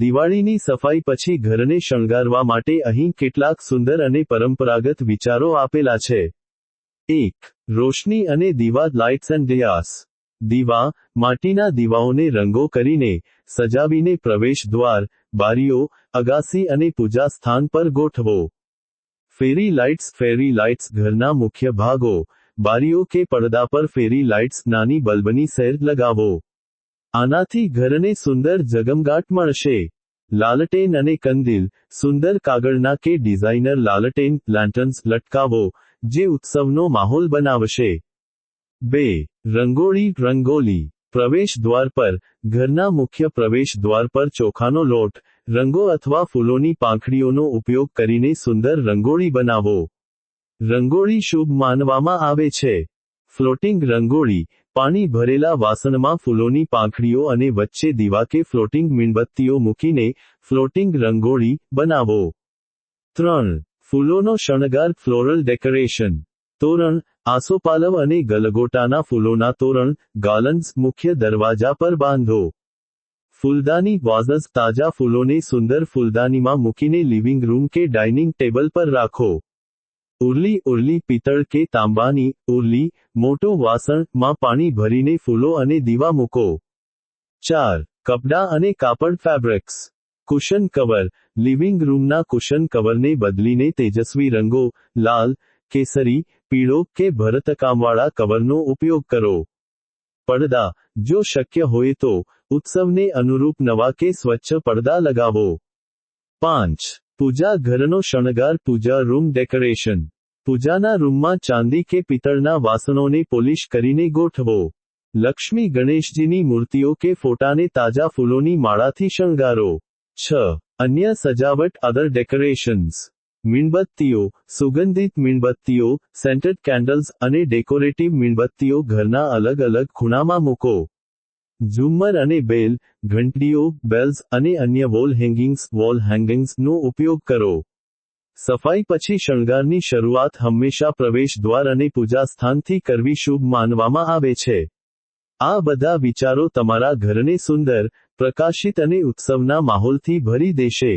દિવાળીની સફાઈ પછી ઘરને શણગારવા માટે અહીં કેટલાક સુંદર અને પરંપરાગત વિચારો આપેલા છે. 1. રોશની અને દીવા લાઇટ્સ એન્ડ દિયાસ. દીવા, માટીના દીવાઓને રંગો કરીને, સજાવીને પ્રવેશ દ્વાર, બારીઓ, અગાસી અને પૂજા સ્થાન પર ગોઠવો. ફેરી લાઇટ્સ ઘરના મુખ્ય ભાગો, બારીઓ કે પડદા પર ફેરી લાઇટ્સ નાની બલ્બની સેર લગાવો. આનાથી ઘરને સુંદર ઝગમગાટ મળશે. લાલટેન અને કંદીલ, સુંદર કાગળના કે ડિઝાઇનર લાલટેન લેન્ટર્ન્સ લટકાવો, જે ઉત્સવનો માહોલ બનાવશે. 2. રંગોળી. પ્રવેશ દ્વાર પર, ઘરના મુખ્ય પ્રવેશ દ્વાર પર ચોખાનો લોટ, રંગો અથવા ફૂલોની પાંખડીઓનો ઉપયોગ કરીને સુંદર રંગોળી બનાવો. રંગોળી શુભ માનવામાં આવે છે. ફ્લોટિંગ રંગોળી, પાણી ભરેલા વાસણમાં ફૂલોની પાંખડીઓ અને વચ્ચે દીવા કે ફ્લોટિંગ મીણબત્તીઓ મૂકીને, ફ્લોટિંગ રંગોળી બનાવો. 3. ફૂલોનો શણગાર ફ્લોરલ ડેકોરેશન. તોરણ, આસોપાલવ અને ગલગોટાના ફૂલોના તોરણ, ગાર્લન્ડ્સ મુખ્ય દરવાજા પર બાંધો. ફૂલદાની વાઝસ, તાજા ફૂલોને સુંદર ફૂલદાનીમાં મૂકીને લિવિંગ રૂમ કે ડાઇનિંગ ટેબલ પર રાખો. ઉરલી પિત્તળ કે તાંબાની ઉરલી, મોટું વાસણ, માં પાણી ભરીને ફૂલો અને દીવા મૂકો. 4. કપડાં અને કાપડ ફેબ્રિક્સ. કુશન કવર, લિવિંગ રૂમના કુશન કવરને બદલીને તેજસ્વી રંગો, લાલ, કેસરી, પીળો કે ભરતકામવાળા કવરનો ઉપયોગ કરો. પડદા, જો શક્ય હોય તો, ઉત્સવને અનુરૂપ નવા કે સ્વચ્છ પડદા લગાવો. 5. પૂજા ઘરનો શણગાર પૂજા રૂમ ડેકોરેશન. પૂજાના રૂમમાં ચાંદી કે પિત્તળના વાસણોને પોલિશ કરીને ગોઠવો. લક્ષ્મી ગણેશજીની મૂર્તિઓ કે ફોટાને તાજા ફૂલોની માળાથી શણગારો. 6. અન્ય સજાવટ અધર ડેકોરેશન્સ. મીણબત્તીઓ, સુગંધિત મીણબત્તીઓ, સેન્ટેડ કેન્ડલ્સ અને ડેકોરેટિવ મીણબત્તીઓ ઘરના અલગ અલગ ખૂણામાં મૂકો. ઝુમ્મર અને બેલ, ઘંટડીઓ, બેલ્સ અને અન્ય વોલ હેંગિંગ્સનો ઉપયોગ કરો. સફાઈ પછી શણગારની શરૂઆત હંમેશા પ્રવેશ દ્વાર અને પૂજા સ્થાનથી કરવી શુભ માનવામાં આવે છે. આ બધા વિચારો તમારા ઘરને સુંદર, પ્રકાશિત અને ઉત્સવના માહોલથી ભરી દેશે.